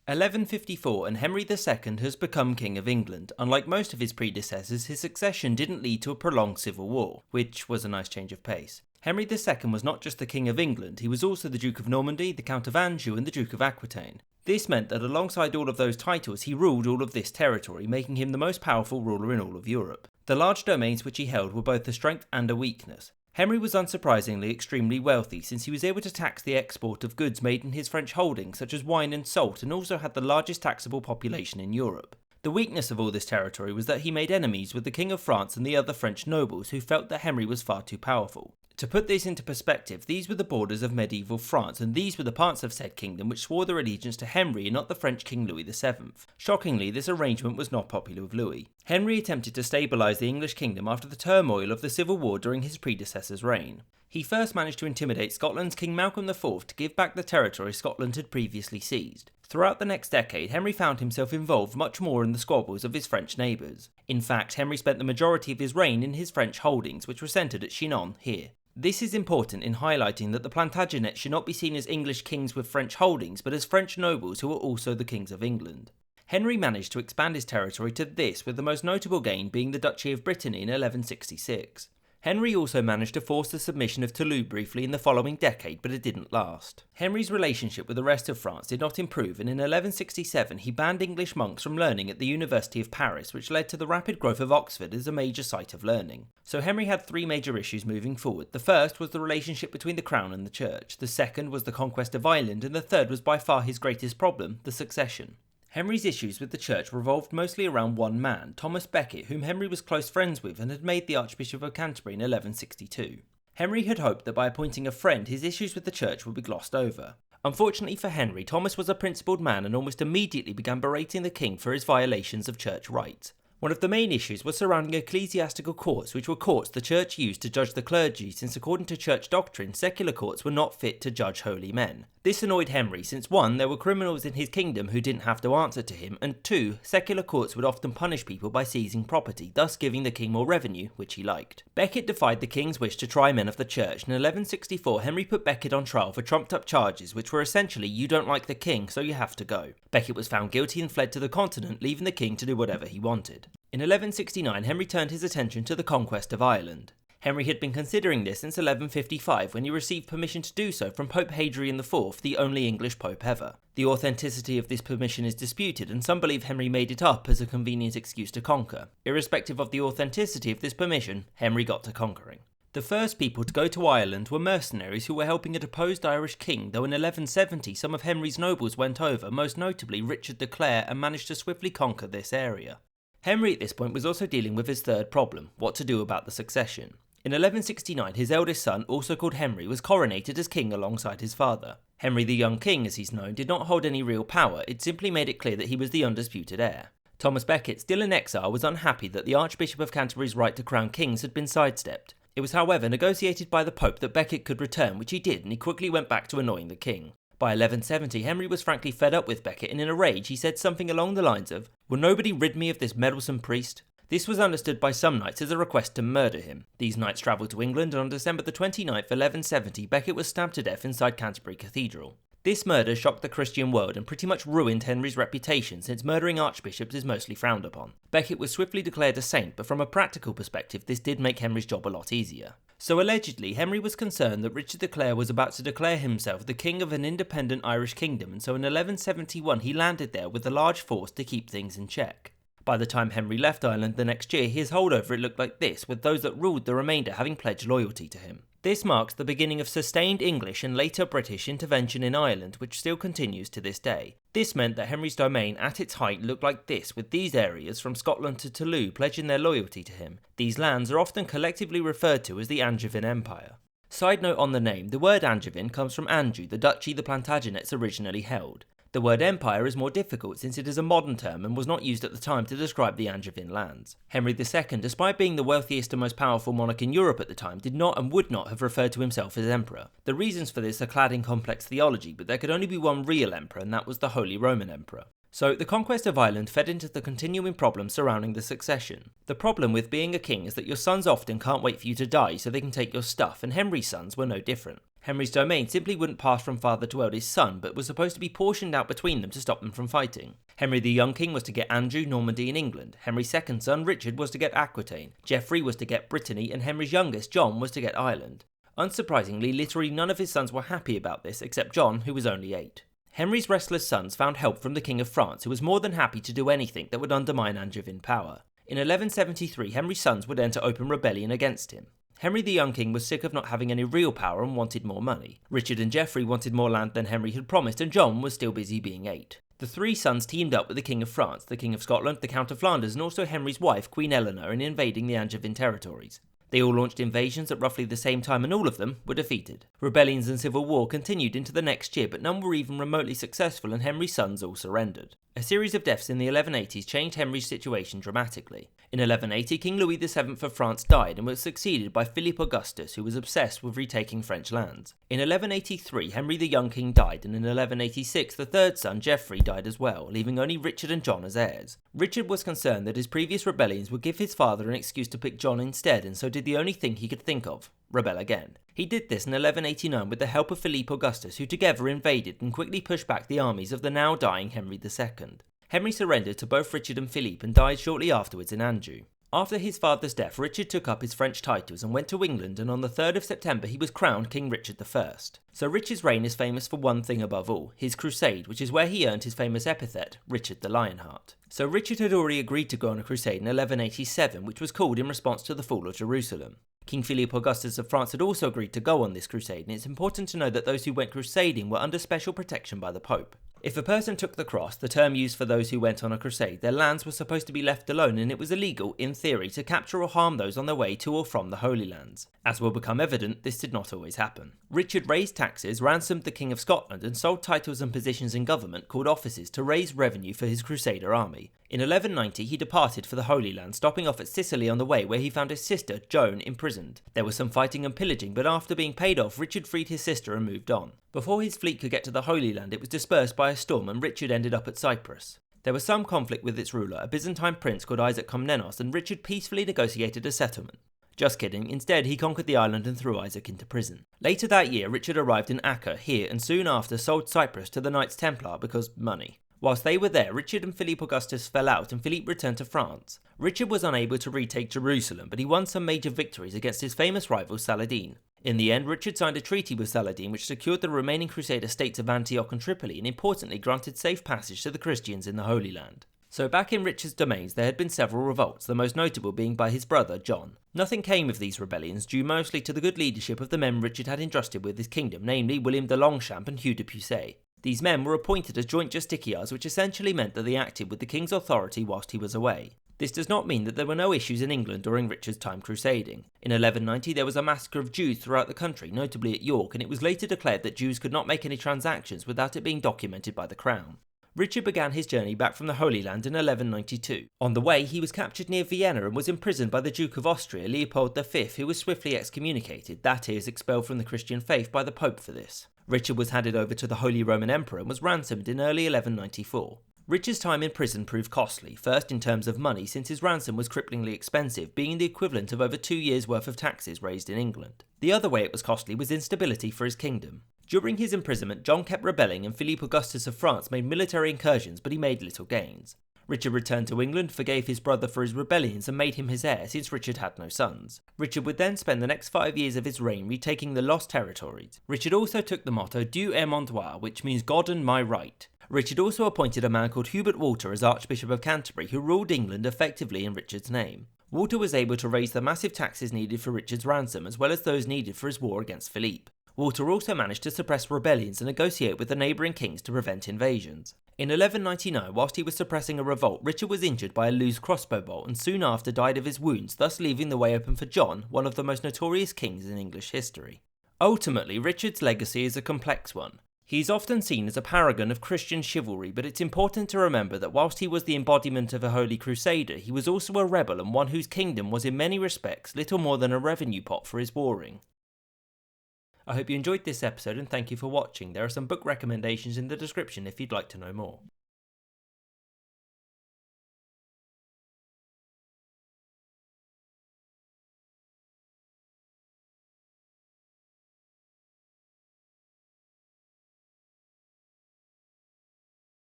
1154 and Henry II has become King of England. Unlike most of his predecessors, his succession didn't lead to a prolonged civil war, which was a nice change of pace. Henry II was not just the King of England, he was also the Duke of Normandy, the Count of Anjou and the Duke of Aquitaine. This meant that alongside all of those titles, he ruled all of this territory, making him the most powerful ruler in all of Europe. The large domains which he held were both a strength and a weakness. Henry was unsurprisingly extremely wealthy since he was able to tax the export of goods made in his French holdings such as wine and salt, and also had the largest taxable population in Europe. The weakness of all this territory was that he made enemies with the King of France and the other French nobles who felt that Henry was far too powerful. To put this into perspective, these were the borders of medieval France, and these were the parts of said kingdom which swore their allegiance to Henry and not the French King Louis VII. Shockingly, this arrangement was not popular with Louis. Henry attempted to stabilise the English kingdom after the turmoil of the Civil War during his predecessor's reign. He first managed to intimidate Scotland's King Malcolm IV to give back the territory Scotland had previously seized. Throughout the next decade, Henry found himself involved much more in the squabbles of his French neighbours. In fact, Henry spent the majority of his reign in his French holdings, which were centred at Chinon, here. This is important in highlighting that the Plantagenets should not be seen as English kings with French holdings, but as French nobles who were also the kings of England. Henry managed to expand his territory to this, with the most notable gain being the Duchy of Brittany in 1166. Henry also managed to force the submission of Toulouse briefly in the following decade, but it didn't last. Henry's relationship with the rest of France did not improve, and in 1167 he banned English monks from learning at the University of Paris, which led to the rapid growth of Oxford as a major site of learning. So Henry had three major issues moving forward. The first was the relationship between the crown and the church, the second was the conquest of Ireland, and the third was by far his greatest problem, the succession. Henry's issues with the church revolved mostly around one man, Thomas Becket, whom Henry was close friends with and had made the Archbishop of Canterbury in 1162. Henry had hoped that by appointing a friend, his issues with the church would be glossed over. Unfortunately for Henry, Thomas was a principled man and almost immediately began berating the king for his violations of church rights. One of the main issues was surrounding ecclesiastical courts, which were courts the church used to judge the clergy, since according to church doctrine, secular courts were not fit to judge holy men. This annoyed Henry, since 1. There were criminals in his kingdom who didn't have to answer to him, and 2. Secular courts would often punish people by seizing property, thus giving the king more revenue, which he liked. Becket defied the king's wish to try men of the church, and in 1164 Henry put Becket on trial for trumped up charges, which were essentially, you don't like the king, so you have to go. Becket was found guilty and fled to the continent, leaving the king to do whatever he wanted. In 1169 Henry turned his attention to the conquest of Ireland. Henry had been considering this since 1155 when he received permission to do so from Pope Hadrian IV, the only English pope ever. The authenticity of this permission is disputed, and some believe Henry made it up as a convenient excuse to conquer. Irrespective of the authenticity of this permission, Henry got to conquering. The first people to go to Ireland were mercenaries who were helping a deposed Irish king, though in 1170 some of Henry's nobles went over, most notably Richard the Lionheart, and managed to swiftly conquer this area. Henry at this point was also dealing with his third problem, what to do about the succession. In 1169 his eldest son, also called Henry, was coronated as king alongside his father. Henry the young king, as he's known, did not hold any real power, it simply made it clear that he was the undisputed heir. Thomas Becket, still in exile, was unhappy that the Archbishop of Canterbury's right to crown kings had been sidestepped. It was however negotiated by the Pope that Becket could return, which he did, and he quickly went back to annoying the king. By 1170, Henry was frankly fed up with Becket, and in a rage he said something along the lines of, "Will nobody rid me of this meddlesome priest?" This was understood by some knights as a request to murder him. These knights travelled to England, and on December the 29th, 1170, Becket was stabbed to death inside Canterbury Cathedral. This murder shocked the Christian world and pretty much ruined Henry's reputation, since murdering archbishops is mostly frowned upon. Becket was swiftly declared a saint, but from a practical perspective this did make Henry's job a lot easier. So allegedly, Henry was concerned that Richard the Lionheart was about to declare himself the king of an independent Irish kingdom, and so in 1171 he landed there with a large force to keep things in check. By the time Henry left Ireland the next year, his hold over it looked like this, with those that ruled the remainder having pledged loyalty to him. This marks the beginning of sustained English and later British intervention in Ireland, which still continues to this day. This meant that Henry's domain at its height looked like this, with these areas from Scotland to Toulouse pledging their loyalty to him. These lands are often collectively referred to as the Angevin Empire. Side note on the name, the word Angevin comes from Anjou, the duchy the Plantagenets originally held. The word empire is more difficult since it is a modern term and was not used at the time to describe the Angevin lands. Henry II, despite being the wealthiest and most powerful monarch in Europe at the time, did not and would not have referred to himself as emperor. The reasons for this are clad in complex theology, but there could only be one real emperor, and that was the Holy Roman Emperor. So, the conquest of Ireland fed into the continuing problems surrounding the succession. The problem with being a king is that your sons often can't wait for you to die so they can take your stuff, and Henry's sons were no different. Henry's domain simply wouldn't pass from father to eldest son, but was supposed to be portioned out between them to stop them from fighting. Henry the Young King was to get Anjou, Normandy and England. Henry's second son, Richard, was to get Aquitaine. Geoffrey was to get Brittany, and Henry's youngest, John, was to get Ireland. Unsurprisingly, literally none of his sons were happy about this, except John, who was only 8. Henry's restless sons found help from the King of France, who was more than happy to do anything that would undermine Angevin power. In 1173, Henry's sons would enter open rebellion against him. Henry the Young King was sick of not having any real power and wanted more money. Richard and Geoffrey wanted more land than Henry had promised, and John was still busy being 8. The 3 sons teamed up with the King of France, the King of Scotland, the Count of Flanders, and also Henry's wife, Queen Eleanor, in invading the Angevin territories. They all launched invasions at roughly the same time, and all of them were defeated. Rebellions and civil war continued into the next year, but none were even remotely successful, and Henry's sons all surrendered. A series of deaths in the 1180s changed Henry's situation dramatically. In 1180, King Louis VII of France died and was succeeded by Philip Augustus, who was obsessed with retaking French lands. In 1183, Henry the Young King died, and in 1186, the third son, Geoffrey, died as well, leaving only Richard and John as heirs. Richard was concerned that his previous rebellions would give his father an excuse to pick John instead, and so did the only thing he could think of: rebel again. He did this in 1189 with the help of Philip Augustus, who together invaded and quickly pushed back the armies of the now dying Henry II. Henry surrendered to both Richard and Philippe and died shortly afterwards in Anjou. After his father's death, Richard took up his French titles and went to England, and on the 3rd of September he was crowned King Richard I. So Richard's reign is famous for one thing above all: his crusade, which is where he earned his famous epithet, Richard the Lionheart. So Richard had already agreed to go on a crusade in 1187, which was called in response to the fall of Jerusalem. King Philip Augustus of France had also agreed to go on this crusade, and it's important to know that those who went crusading were under special protection by the Pope. If a person took the cross, the term used for those who went on a crusade, their lands were supposed to be left alone, and it was illegal, in theory, to capture or harm those on their way to or from the Holy Lands. As will become evident, this did not always happen. Richard raised taxes, ransomed the King of Scotland, and sold titles and positions in government called offices to raise revenue for his Crusader army. In 1190 he departed for the Holy Land, stopping off at Sicily on the way, where he found his sister, Joan, imprisoned. There was some fighting and pillaging, but after being paid off, Richard freed his sister and moved on. Before his fleet could get to the Holy Land, it was dispersed by a storm, and Richard ended up at Cyprus. There was some conflict with its ruler, a Byzantine prince called Isaac Komnenos, and Richard peacefully negotiated a settlement. Just kidding, instead he conquered the island and threw Isaac into prison. Later that year, Richard arrived in Acre, here, and soon after sold Cyprus to the Knights Templar because money. Whilst they were there, Richard and Philip Augustus fell out, and Philippe returned to France. Richard was unable to retake Jerusalem, but he won some major victories against his famous rival Saladin. In the end, Richard signed a treaty with Saladin which secured the remaining Crusader states of Antioch and Tripoli, and importantly granted safe passage to the Christians in the Holy Land. So back in Richard's domains there had been several revolts, the most notable being by his brother John. Nothing came of these rebellions, due mostly to the good leadership of the men Richard had entrusted with his kingdom, namely William de Longchamp and Hugh de Puiset. These men were appointed as joint justiciars, which essentially meant that they acted with the king's authority whilst he was away. This does not mean that there were no issues in England during Richard's time crusading. In 1190 there was a massacre of Jews throughout the country, notably at York, and it was later declared that Jews could not make any transactions without it being documented by the crown. Richard began his journey back from the Holy Land in 1192. On the way, he was captured near Vienna and was imprisoned by the Duke of Austria, Leopold V, who was swiftly excommunicated, that is, expelled from the Christian faith by the Pope for this. Richard was handed over to the Holy Roman Emperor and was ransomed in early 1194. Richard's time in prison proved costly, first in terms of money, since his ransom was cripplingly expensive, being the equivalent of over 2 years' worth of taxes raised in England. The other way it was costly was instability for his kingdom. During his imprisonment, John kept rebelling and Philip Augustus of France made military incursions, but he made little gains. Richard returned to England, forgave his brother for his rebellions and made him his heir, since Richard had no sons. Richard would then spend the next 5 years of his reign retaking the lost territories. Richard also took the motto Dieu est mon droit, which means God and my right. Richard also appointed a man called Hubert Walter as Archbishop of Canterbury, who ruled England effectively in Richard's name. Walter was able to raise the massive taxes needed for Richard's ransom, as well as those needed for his war against Philippe. Walter also managed to suppress rebellions and negotiate with the neighbouring kings to prevent invasions. In 1199, whilst he was suppressing a revolt, Richard was injured by a loose crossbow bolt and soon after died of his wounds, thus leaving the way open for John, one of the most notorious kings in English history. Ultimately, Richard's legacy is a complex one. He is often seen as a paragon of Christian chivalry, but it's important to remember that whilst he was the embodiment of a holy crusader, he was also a rebel and one whose kingdom was in many respects little more than a revenue pot for his warring. I hope you enjoyed this episode and thank you for watching. There are some book recommendations in the description if you'd like to know more.